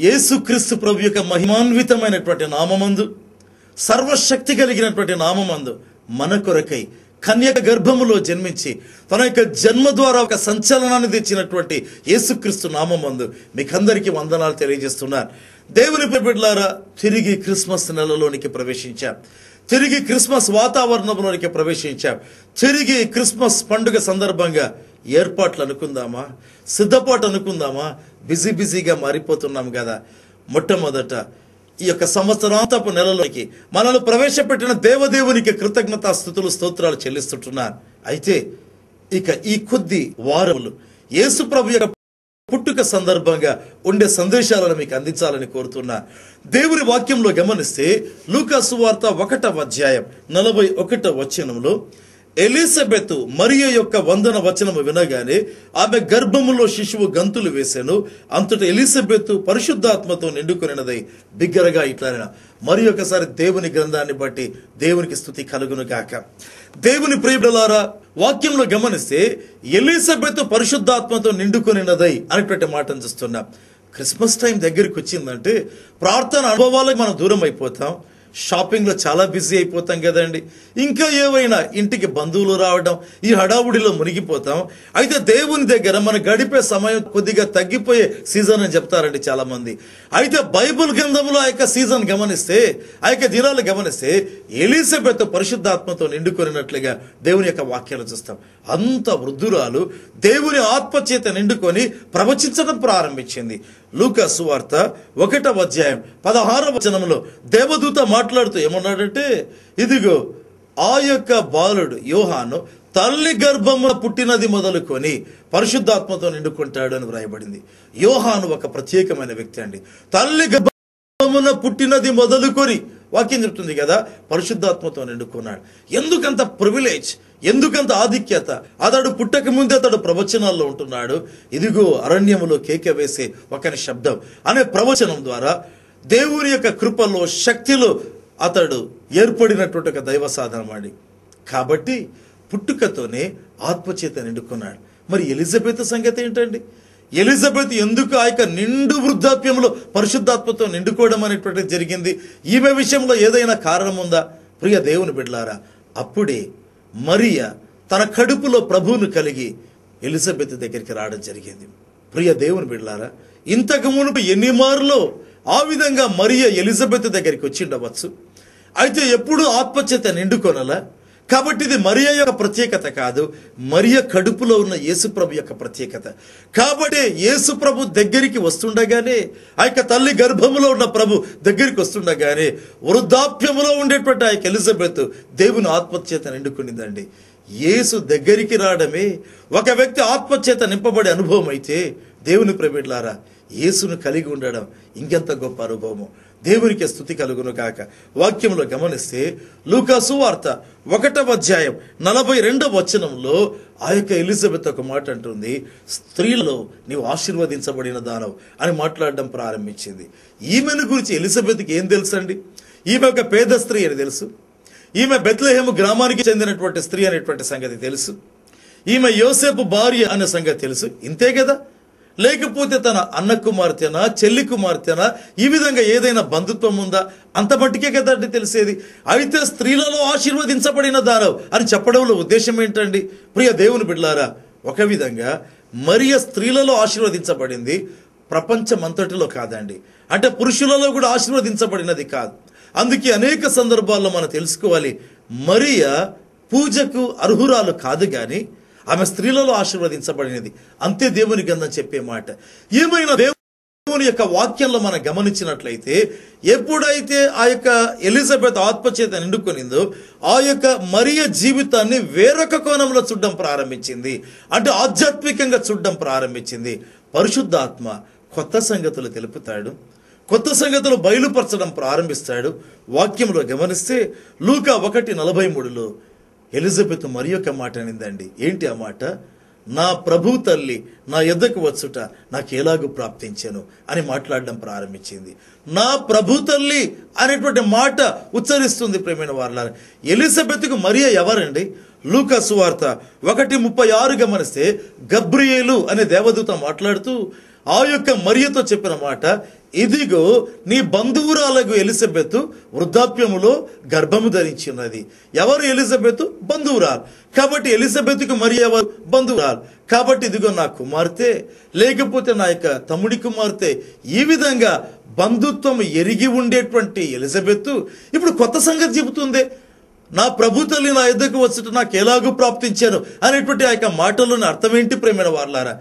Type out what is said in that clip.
యేసుక్రీస్తు ప్రభు యొక్క మహిమాన్వితమైనటువంటి నామమందు, సర్వశక్తి కలిగినటువంటి నామమందు మన కొరకై కన్యక గర్భములో జన్మించి తన యొక్క జన్మ ద్వారా ఒక సంచలనాన్ని తెచ్చినటువంటి యేసుక్రీస్తు నామమందు మీకందరికీ వందనాలు తెలియజేస్తున్నారు. దేవుని బిడ్డలారా, తిరిగి క్రిస్మస్ నెలలోనికి ప్రవేశించాం. తిరిగి క్రిస్మస్ వాతావరణంలోనికి ప్రవేశించాం. తిరిగి క్రిస్మస్ పండుగ సందర్భంగా ఏర్పాట్లు అనుకుందామా, సిద్ధపాటు అనుకుందామా? బిజీగా మారిపోతున్నాం కదా. మొట్టమొదట ఈ యొక్క సంవత్సరాంతపు నెలలోకి మనల్ని ప్రవేశపెట్టిన దేవదేవునికి కృతజ్ఞతాస్తుతులు స్తోత్రాలు చెల్లిస్తుంటున్నారు. అయితే ఇక ఈ కొద్ది వారములు యేసు ప్రభు యొక్క పుట్టుక సందర్భంగా ఉండే సందేశాలను మీకు అందించాలని కోరుతున్నా. దేవుని వాక్యంలో గమనిస్తే లూకా సువార్త 1వ అధ్యాయం 41వ వచనంలో ఎలిజబెత్ మరియ యొక్క వందన వచనము వినగానే ఆమె గర్భములో శిశువు గంతులు వేసెను. అంతట ఎలిజబెత్ పరిశుద్ధాత్మతో నిండుకొనినదై బిగ్గరగా ఇట్లా. మరి ఒకసారి దేవుని గ్రంథాన్ని బట్టి దేవునికి స్తుతి కలుగును గాక. దేవుని ప్రియబిడ్డలారా, వాక్యంలో గమనిస్తే ఎలిజబెత్ పరిశుద్ధాత్మతో నిండుకొనినదై అనేటువంటి మాటను చూస్తున్నాం. క్రిస్మస్ టైం దగ్గరికి వచ్చిందంటే ప్రార్థన అనుభవాలకు మనం దూరం అయిపోతాం. షాపింగ్లో చాలా బిజీ అయిపోతాం కదండి. ఇంకా ఏవైనా ఇంటికి బంధువులు రావడం, ఈ హడావుడిలో మునిగిపోతాం. అయితే దేవుని దగ్గర మనం గడిపే సమయం కొద్దిగా తగ్గిపోయే సీజన్ అని చెప్తారండి చాలా మంది. అయితే బైబుల్ గ్రంథంలో ఆ యొక్క సీజన్ గమనిస్తే, ఆ యొక్క దినాలు గమనిస్తే ఎలిజబెత్ పరిశుద్ధాత్మతో నిండుకొనినట్లుగా దేవుని యొక్క వాక్యాలు చూస్తాం. అంత వృద్ధురాలు దేవుని ఆత్మచేత నిండుకొని ప్రవచించడం ప్రారంభించింది. లూకా సువార్త 1వ అధ్యాయం 16వ వచనంలో దేవదూత మాట్లాడుతూ ఏమన్నాడంటే, ఇదిగో ఆ యొక్క బాలుడు యోహాను తల్లి గర్భమున పుట్టినది మొదలుకొని పరిశుద్ధాత్మతో నిండుకుంటాడు అని వ్రాయబడింది. యోహాను ఒక ప్రత్యేకమైన వ్యక్తి అండి. తల్లి గర్భమున పుట్టినది మొదలుకొని వాక్యం చెప్తుంది కదా, పరిశుద్ధాత్మతో నిండుకున్నాడు. ఎందుకంత ప్రివిలేజ్, ఎందుకంత ఆధిక్యత? అతడు పుట్టక ముందే అతడు ప్రవచనాల్లో ఉంటున్నాడు. ఇదిగో అరణ్యములో కేక వేసే ఒకని శబ్దం అనే ప్రవచనం ద్వారా దేవుని యొక్క కృపలో శక్తిలో అతడు ఏర్పడినటువంటి ఒక దైవ సాధనమాడి. కాబట్టి పుట్టుకతోనే ఆత్మచేత నిండుకున్నాడు. మరి ఎలిజబెత్ సంగతి ఏంటండి? ఎలిజబెత్ ఎందుకు ఆ యొక్క నిండు వృద్ధాప్యంలో పరిశుద్ధాత్మతో నిండుకోవడం అనేటువంటిది జరిగింది? ఈమె విషయంలో ఏదైనా కారణం ఉందా? ప్రియ దేవుని బిడ్డలారా, అప్పుడే మరియ తన కడుపులో ప్రభువును కలిగి ఎలిజబెత్ దగ్గరికి రావడం జరిగింది. ప్రియ దేవుని బిడ్డలారా, ఇంతకు మునుపు ఎన్ని మార్లో ఆ విధంగా మరియ ఎలిజబెత్ దగ్గరికి వచ్చిండవచ్చు. అయితే ఎప్పుడు ఆత్మచేత నిండుకొనలా. కాబట్టి ఇది మరియ యొక్క ప్రత్యేకత కాదు, మరియ కడుపులో ఉన్న యేసుప్రభు యొక్క ప్రత్యేకత. కాబట్టి యేసుప్రభు దగ్గరికి వస్తుండగానే, ఆ యొక్క తల్లి గర్భములో ఉన్న ప్రభు దగ్గరికి వస్తుండగానే వృద్ధాప్యములో ఉండేటువంటి ఆ యొక్క ఎలిజబెత్ దేవుని ఆత్మచేత నిండుకునిందండి. యేసు దగ్గరికి రావడమే ఒక వ్యక్తి ఆత్మచేత నింపబడే అనుభవం అయితే, దేవుని ప్రియబిడ్డలారా, యేసును కలిగి ఉండడం ఇంకెంత గొప్ప అనుభవము. దేవునికి స్తుతి కలుగును కాక. వాక్యంలో గమనిస్తే లూకా సువార్త 1వ అధ్యాయం 42వ వచనంలో ఆ యొక్క ఎలిజబెత్ ఒక మాట అంటుంది, స్త్రీలలో నీవు ఆశీర్వదించబడిన దానవు అని మాట్లాడడం ప్రారంభించింది. ఈమెను గురించి ఎలిజబెత్కి ఏం తెలుసండి? ఈమె ఒక పేద స్త్రీ అని తెలుసు. ఈమె బెత్లెహేము గ్రామానికి చెందినటువంటి స్త్రీ అనేటువంటి సంగతి తెలుసు. ఈమె యోసేపు భార్య అనే సంగతి తెలుసు. ఇంతే కదా? లేకపోతే తన అన్న కుమార్తెనా, చెల్లి కుమార్తెనా, ఈ విధంగా ఏదైనా బంధుత్వం ఉందా? అంత మట్టికే కదండి తెలిసేది. అయితే స్త్రీలలో ఆశీర్వదించబడిన దానవు అని చెప్పడంలో ఉద్దేశం ఏంటండి? ప్రియ దేవుని బిడ్డలారా, ఒక విధంగా మరియ స్త్రీలలో ఆశీర్వదించబడింది, ప్రపంచమంతటిలో కాదండి. అంటే పురుషులలో కూడా ఆశీర్వదించబడినది కాదు. అందుకే అనేక సందర్భాల్లో మనం తెలుసుకోవాలి, మరియ పూజకు అర్హురాలు కాదు కానీ ఆమె స్త్రీలలో ఆశీర్వదించబడినది. అంతే దేవుని గ్రంథం చెప్పే మాట. ఏమైనా దేవుని యొక్క వాక్యంలో మనం గమనించినట్లయితే, ఎప్పుడైతే ఆ యొక్క ఎలిజబెత్ ఆత్మచేత నిండుకొనిందో ఆ యొక్క మరియ జీవితాన్ని వేరొక కోణంలో చూడడం ప్రారంభించింది. అంటే ఆధ్యాత్మికంగా చూడడం ప్రారంభించింది. పరిశుద్ధాత్మ కొత్త సంగతులు తెలుపుతాడు, కొత్త సంగతులు బయలుపరచడం ప్రారంభిస్తాడు. వాక్యంలో గమనిస్తే లూకా 1:43లో ఎలిజబెత్ మరి యొక్క మాట అనిందండి. ఏంటి ఆ మాట? నా ప్రభు తల్లి నా యొద్దకు వచ్చుట నాకు ఎలాగూ ప్రాప్తించాను అని మాట్లాడడం ప్రారంభించింది. నా ప్రభు తల్లి అనేటువంటి మాట ఉచ్చరిస్తుంది. ప్రేమైన వారలారా, ఎలిజబెత్కు మరియ ఎవరండి? లూకా సువార్త 1:36 గమనిస్తే గబ్రియేలు అనే దేవదూత మాట్లాడుతూ ఆ యొక్క మరియతో చెప్పిన మాట, ఇదిగో నీ బంధువురాలకు ఎలిజబెతు వృద్ధాప్యములో గర్భము ధరించి ఉన్నది. ఎవరు ఎలిజబెతు? బంధువురాలు. కాబట్టి ఎలిజబెతుకు మరి ఎవరు? బంధువురాలు. కాబట్టి ఇదిగో నా కుమార్తె, లేకపోతే నా యొక్క తమ్ముడి కుమార్తె. ఈ విధంగా బంధుత్వం ఎరిగి ఉండేటువంటి ఎలిజబెతు ఇప్పుడు కొత్త సంగతి చెబుతుంది. నా ప్రభు తల్లి నా యొద్దకు వచ్చుట నాకు ఎలాగూ ప్రాప్తించాను అనేటువంటి ఆ యొక్క మాటలోని అర్థం ఏంటి ప్రేమైన వారలారా?